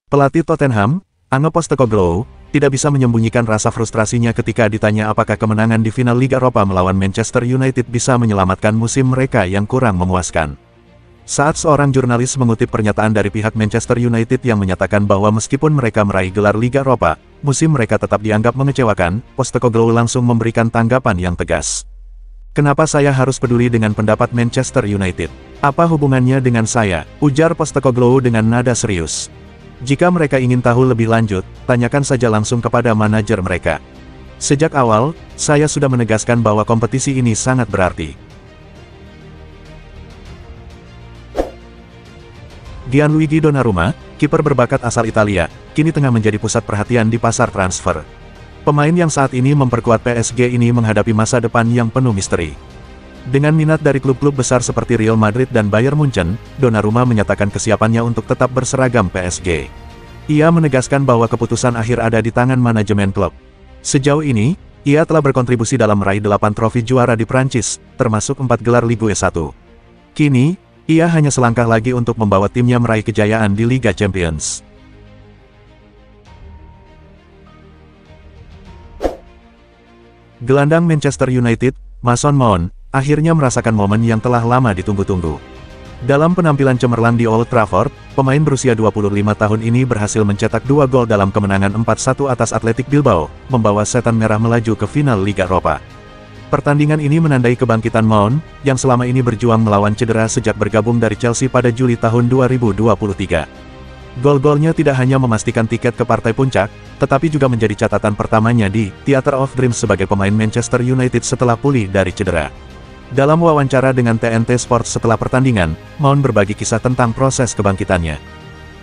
Pelatih Tottenham, Ange Postecoglou, tidak bisa menyembunyikan rasa frustrasinya ketika ditanya apakah kemenangan di final Liga Eropa melawan Manchester United bisa menyelamatkan musim mereka yang kurang memuaskan. Saat seorang jurnalis mengutip pernyataan dari pihak Manchester United yang menyatakan bahwa meskipun mereka meraih gelar Liga Eropa, musim mereka tetap dianggap mengecewakan, Postecoglou langsung memberikan tanggapan yang tegas. "Kenapa saya harus peduli dengan pendapat Manchester United? Apa hubungannya dengan saya?" ujar Postecoglou dengan nada serius. "Jika mereka ingin tahu lebih lanjut, tanyakan saja langsung kepada manajer mereka. Sejak awal, saya sudah menegaskan bahwa kompetisi ini sangat berarti." Gianluigi Donnarumma, kiper berbakat asal Italia, kini tengah menjadi pusat perhatian di pasar transfer. Pemain yang saat ini memperkuat PSG ini menghadapi masa depan yang penuh misteri. Dengan minat dari klub-klub besar seperti Real Madrid dan Bayern Munchen, Donnarumma menyatakan kesiapannya untuk tetap berseragam PSG. Ia menegaskan bahwa keputusan akhir ada di tangan manajemen klub. Sejauh ini, ia telah berkontribusi dalam meraih 8 trofi juara di Prancis, termasuk 4 gelar Ligue 1. Kini, ia hanya selangkah lagi untuk membawa timnya meraih kejayaan di Liga Champions. Gelandang Manchester United, Mason Mount, akhirnya merasakan momen yang telah lama ditunggu-tunggu. Dalam penampilan cemerlang di Old Trafford, pemain berusia 25 tahun ini berhasil mencetak 2 gol dalam kemenangan 4-1 atas Athletic Bilbao, membawa Setan Merah melaju ke final Liga Eropa. Pertandingan ini menandai kebangkitan Mount, yang selama ini berjuang melawan cedera sejak bergabung dari Chelsea pada Juli tahun 2023. Gol-golnya tidak hanya memastikan tiket ke partai puncak, tetapi juga menjadi catatan pertamanya di Theatre of Dreams sebagai pemain Manchester United setelah pulih dari cedera. Dalam wawancara dengan TNT Sports setelah pertandingan, Mount berbagi kisah tentang proses kebangkitannya.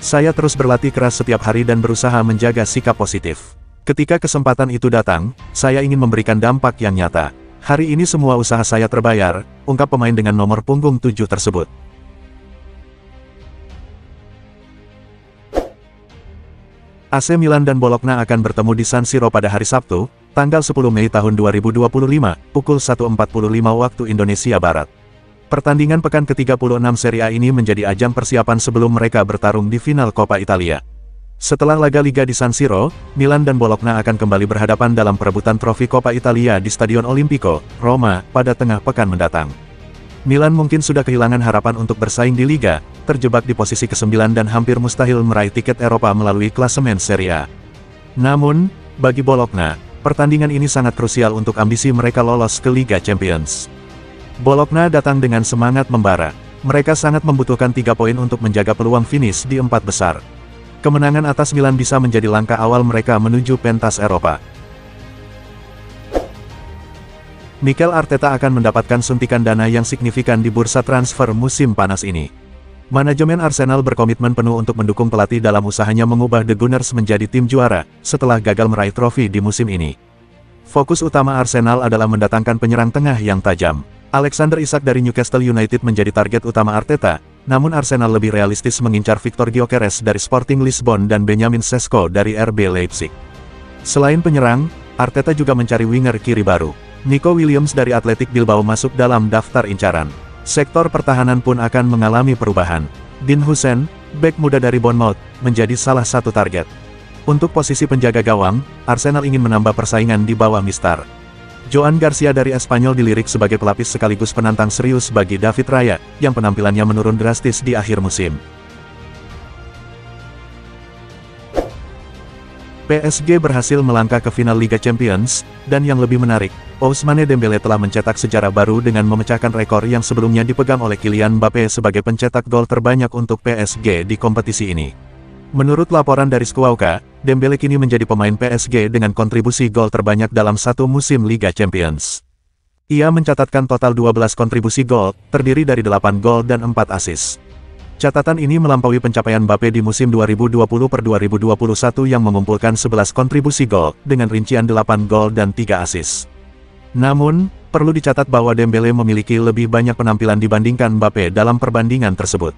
"Saya terus berlatih keras setiap hari dan berusaha menjaga sikap positif. Ketika kesempatan itu datang, saya ingin memberikan dampak yang nyata. Hari ini semua usaha saya terbayar," ungkap pemain dengan nomor punggung 7 tersebut. AC Milan dan Bologna akan bertemu di San Siro pada hari Sabtu, tanggal 10 Mei tahun 2025, pukul 1.45 waktu Indonesia Barat. Pertandingan pekan ke-36 Serie A ini menjadi ajang persiapan sebelum mereka bertarung di final Coppa Italia. Setelah laga Liga di San Siro, Milan dan Bologna akan kembali berhadapan dalam perebutan trofi Coppa Italia di Stadion Olimpico, Roma, pada tengah pekan mendatang. Milan mungkin sudah kehilangan harapan untuk bersaing di Liga, terjebak di posisi ke-9 dan hampir mustahil meraih tiket Eropa melalui klasemen Serie A. Namun, bagi Bologna, pertandingan ini sangat krusial untuk ambisi mereka lolos ke Liga Champions. Bologna datang dengan semangat membara. Mereka sangat membutuhkan 3 poin untuk menjaga peluang finish di 4 besar. Kemenangan atas Milan bisa menjadi langkah awal mereka menuju pentas Eropa. Mikel Arteta akan mendapatkan suntikan dana yang signifikan di bursa transfer musim panas ini. Manajemen Arsenal berkomitmen penuh untuk mendukung pelatih dalam usahanya mengubah The Gunners menjadi tim juara, setelah gagal meraih trofi di musim ini. Fokus utama Arsenal adalah mendatangkan penyerang tengah yang tajam. Alexander Isak dari Newcastle United menjadi target utama Arteta, namun Arsenal lebih realistis mengincar Victor Gyökeres dari Sporting Lisbon dan Benjamin Sesko dari RB Leipzig. Selain penyerang, Arteta juga mencari winger kiri baru. Nico Williams dari Athletic Bilbao masuk dalam daftar incaran. Sektor pertahanan pun akan mengalami perubahan. Dean Huijsen, bek muda dari Bournemouth, menjadi salah satu target. Untuk posisi penjaga gawang, Arsenal ingin menambah persaingan di bawah Mistar. Joan Garcia dari Espanyol dilirik sebagai pelapis sekaligus penantang serius bagi David Raya, yang penampilannya menurun drastis di akhir musim. PSG berhasil melangkah ke final Liga Champions, dan yang lebih menarik, Ousmane Dembélé telah mencetak sejarah baru dengan memecahkan rekor yang sebelumnya dipegang oleh Kylian Mbappé sebagai pencetak gol terbanyak untuk PSG di kompetisi ini. Menurut laporan dari Squawka, Dembélé kini menjadi pemain PSG dengan kontribusi gol terbanyak dalam satu musim Liga Champions. Ia mencatatkan total 12 kontribusi gol, terdiri dari 8 gol dan 4 assist. Catatan ini melampaui pencapaian Mbappé di musim 2020-2021 yang mengumpulkan 11 kontribusi gol, dengan rincian 8 gol dan 3 assist. Namun, perlu dicatat bahwa Dembélé memiliki lebih banyak penampilan dibandingkan Mbappé dalam perbandingan tersebut.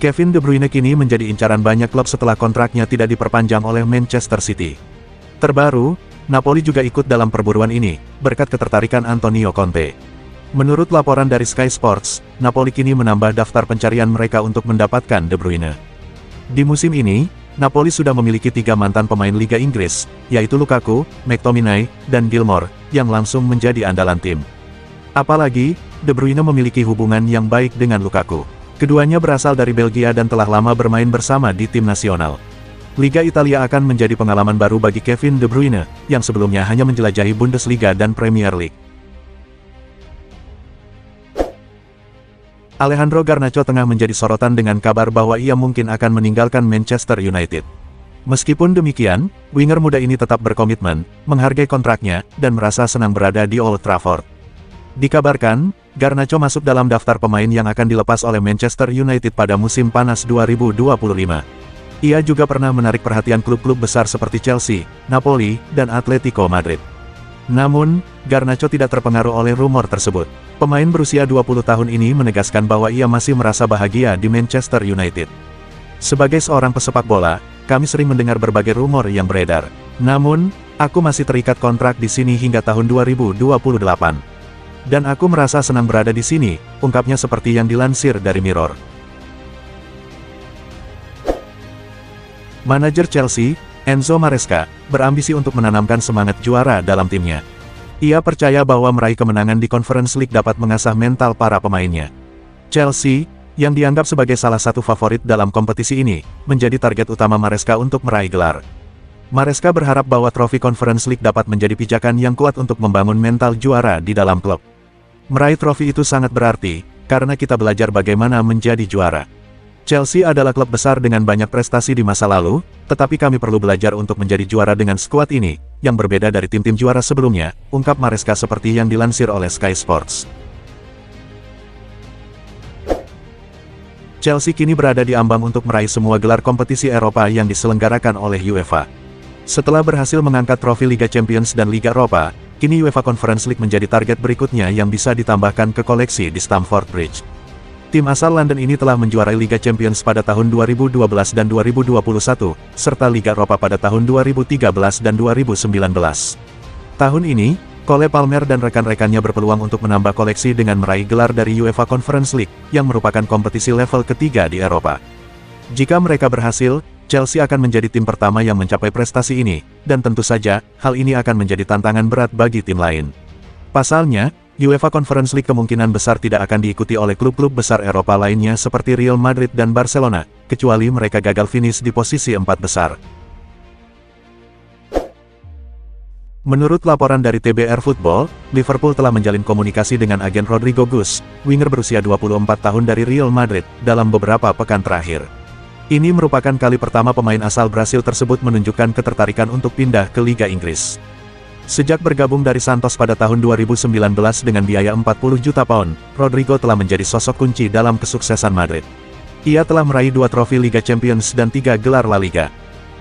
Kevin De Bruyne kini menjadi incaran banyak klub setelah kontraknya tidak diperpanjang oleh Manchester City. Terbaru, Napoli juga ikut dalam perburuan ini, berkat ketertarikan Antonio Conte. Menurut laporan dari Sky Sports, Napoli kini menambah daftar pencarian mereka untuk mendapatkan De Bruyne. Di musim ini, Napoli sudah memiliki 3 mantan pemain Liga Inggris, yaitu Lukaku, McTominay, dan Gilmour, yang langsung menjadi andalan tim. Apalagi, De Bruyne memiliki hubungan yang baik dengan Lukaku. Keduanya berasal dari Belgia dan telah lama bermain bersama di tim nasional. Liga Italia akan menjadi pengalaman baru bagi Kevin De Bruyne, yang sebelumnya hanya menjelajahi Bundesliga dan Premier League. Alejandro Garnacho tengah menjadi sorotan dengan kabar bahwa ia mungkin akan meninggalkan Manchester United. Meskipun demikian, winger muda ini tetap berkomitmen, menghargai kontraknya, dan merasa senang berada di Old Trafford. Dikabarkan, Garnacho masuk dalam daftar pemain yang akan dilepas oleh Manchester United pada musim panas 2025. Ia juga pernah menarik perhatian klub-klub besar seperti Chelsea, Napoli, dan Atletico Madrid. Namun, Garnacho tidak terpengaruh oleh rumor tersebut. Pemain berusia 20 tahun ini menegaskan bahwa ia masih merasa bahagia di Manchester United. Sebagai seorang pesepak bola, kami sering mendengar berbagai rumor yang beredar. Namun, aku masih terikat kontrak di sini hingga tahun 2028. Dan aku merasa senang berada di sini, ungkapnya seperti yang dilansir dari Mirror. Manajer Chelsea, Enzo Maresca, berambisi untuk menanamkan semangat juara dalam timnya. Ia percaya bahwa meraih kemenangan di Conference League dapat mengasah mental para pemainnya. Chelsea, yang dianggap sebagai salah satu favorit dalam kompetisi ini, menjadi target utama Maresca untuk meraih gelar. Maresca berharap bahwa trofi Conference League dapat menjadi pijakan yang kuat untuk membangun mental juara di dalam klub. Meraih trofi itu sangat berarti, karena kita belajar bagaimana menjadi juara. Chelsea adalah klub besar dengan banyak prestasi di masa lalu, tetapi kami perlu belajar untuk menjadi juara dengan skuad ini, yang berbeda dari tim-tim juara sebelumnya, ungkap Maresca seperti yang dilansir oleh Sky Sports. Chelsea kini berada di ambang untuk meraih semua gelar kompetisi Eropa yang diselenggarakan oleh UEFA. Setelah berhasil mengangkat trofi Liga Champions dan Liga Eropa, kini UEFA Conference League menjadi target berikutnya yang bisa ditambahkan ke koleksi di Stamford Bridge. Tim asal London ini telah menjuarai Liga Champions pada tahun 2012 dan 2021, serta Liga Eropa pada tahun 2013 dan 2019. Tahun ini, Cole Palmer dan rekan-rekannya berpeluang untuk menambah koleksi dengan meraih gelar dari UEFA Conference League, yang merupakan kompetisi level ketiga di Eropa. Jika mereka berhasil, Chelsea akan menjadi tim pertama yang mencapai prestasi ini, dan tentu saja, hal ini akan menjadi tantangan berat bagi tim lain. Pasalnya, UEFA Conference League kemungkinan besar tidak akan diikuti oleh klub-klub besar Eropa lainnya seperti Real Madrid dan Barcelona, kecuali mereka gagal finish di posisi 4 besar. Menurut laporan dari TBR Football, Liverpool telah menjalin komunikasi dengan agen Rodrigo Gus, winger berusia 24 tahun dari Real Madrid, dalam beberapa pekan terakhir. Ini merupakan kali pertama pemain asal Brasil tersebut menunjukkan ketertarikan untuk pindah ke Liga Inggris. Sejak bergabung dari Santos pada tahun 2019 dengan biaya 40 juta pound, Rodrigo telah menjadi sosok kunci dalam kesuksesan Madrid. Ia telah meraih 2 trofi Liga Champions dan 3 gelar La Liga.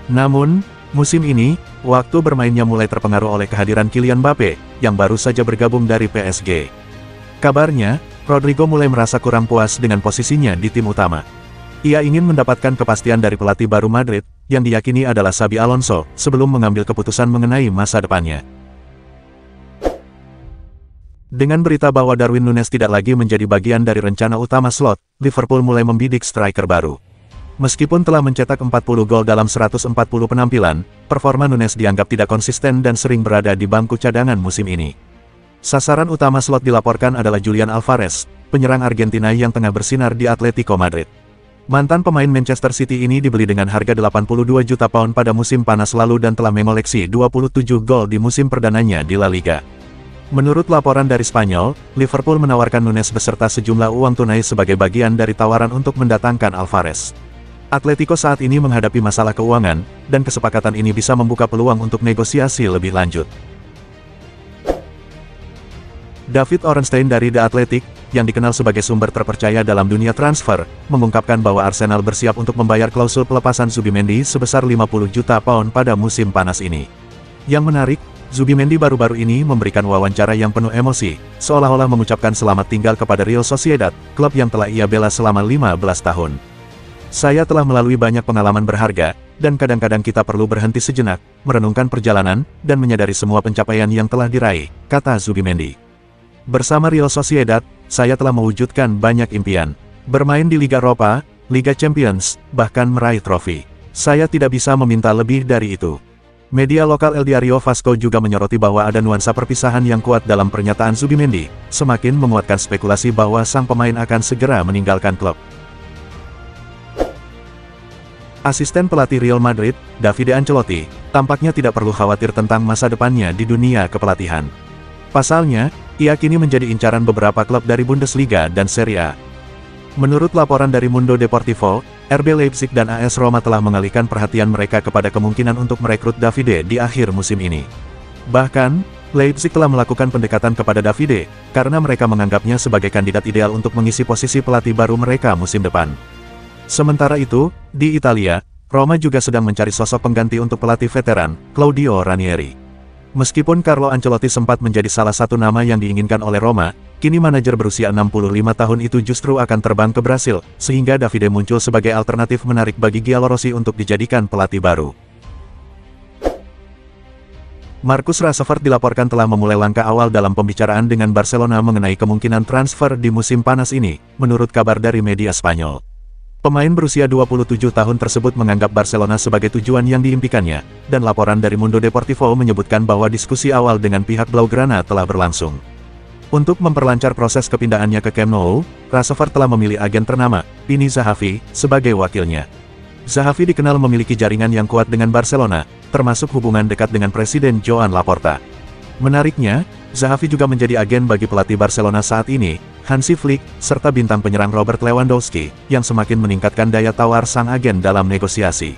Namun, musim ini, waktu bermainnya mulai terpengaruh oleh kehadiran Kylian Mbappe, yang baru saja bergabung dari PSG. Kabarnya, Rodrigo mulai merasa kurang puas dengan posisinya di tim utama. Ia ingin mendapatkan kepastian dari pelatih baru Madrid, yang diyakini adalah Xabi Alonso, sebelum mengambil keputusan mengenai masa depannya. Dengan berita bahwa Darwin Núñez tidak lagi menjadi bagian dari rencana utama slot, Liverpool mulai membidik striker baru. Meskipun telah mencetak 40 gol dalam 140 penampilan, performa Núñez dianggap tidak konsisten dan sering berada di bangku cadangan musim ini. Sasaran utama slot dilaporkan adalah Julian Alvarez, penyerang Argentina yang tengah bersinar di Atletico Madrid. Mantan pemain Manchester City ini dibeli dengan harga 82 juta pound pada musim panas lalu dan telah mengoleksi 27 gol di musim perdananya di La Liga. Menurut laporan dari Spanyol, Liverpool menawarkan Núñez beserta sejumlah uang tunai sebagai bagian dari tawaran untuk mendatangkan Alvarez. Atletico saat ini menghadapi masalah keuangan, dan kesepakatan ini bisa membuka peluang untuk negosiasi lebih lanjut. David Ornstein dari The Athletic, yang dikenal sebagai sumber terpercaya dalam dunia transfer, mengungkapkan bahwa Arsenal bersiap untuk membayar klausul pelepasan Zubimendi sebesar 50 juta pound pada musim panas ini. Yang menarik, Zubimendi baru-baru ini memberikan wawancara yang penuh emosi, seolah-olah mengucapkan selamat tinggal kepada Real Sociedad, klub yang telah ia bela selama 15 tahun. Saya telah melalui banyak pengalaman berharga, dan kadang-kadang kita perlu berhenti sejenak, merenungkan perjalanan, dan menyadari semua pencapaian yang telah diraih, kata Zubimendi. Bersama Real Sociedad, saya telah mewujudkan banyak impian. Bermain di Liga Eropa, Liga Champions, bahkan meraih trofi. Saya tidak bisa meminta lebih dari itu. Media lokal El Diario Vasco juga menyoroti bahwa ada nuansa perpisahan yang kuat dalam pernyataan Zubimendi, semakin menguatkan spekulasi bahwa sang pemain akan segera meninggalkan klub. Asisten pelatih Real Madrid, Davide Ancelotti, tampaknya tidak perlu khawatir tentang masa depannya di dunia kepelatihan. Pasalnya, ia kini menjadi incaran beberapa klub dari Bundesliga dan Serie A. Menurut laporan dari Mundo Deportivo, RB Leipzig dan AS Roma telah mengalihkan perhatian mereka kepada kemungkinan untuk merekrut Davide di akhir musim ini. Bahkan, Leipzig telah melakukan pendekatan kepada Davide, karena mereka menganggapnya sebagai kandidat ideal untuk mengisi posisi pelatih baru mereka musim depan. Sementara itu, di Italia, Roma juga sedang mencari sosok pengganti untuk pelatih veteran, Claudio Ranieri. Meskipun Carlo Ancelotti sempat menjadi salah satu nama yang diinginkan oleh Roma, kini manajer berusia 65 tahun itu justru akan terbang ke Brasil, sehingga Davide muncul sebagai alternatif menarik bagi Giallorossi untuk dijadikan pelatih baru. Marcus Rashford dilaporkan telah memulai langkah awal dalam pembicaraan dengan Barcelona mengenai kemungkinan transfer di musim panas ini, menurut kabar dari media Spanyol. Pemain berusia 27 tahun tersebut menganggap Barcelona sebagai tujuan yang diimpikannya, dan laporan dari Mundo Deportivo menyebutkan bahwa diskusi awal dengan pihak Blaugrana telah berlangsung. Untuk memperlancar proses kepindahannya ke Camp Nou, Rashford telah memilih agen ternama, Pini Zahavi, sebagai wakilnya. Zahavi dikenal memiliki jaringan yang kuat dengan Barcelona, termasuk hubungan dekat dengan Presiden Joan Laporta. Menariknya, Zahavi juga menjadi agen bagi pelatih Barcelona saat ini, Hansi Flick, serta bintang penyerang Robert Lewandowski, yang semakin meningkatkan daya tawar sang agen dalam negosiasi.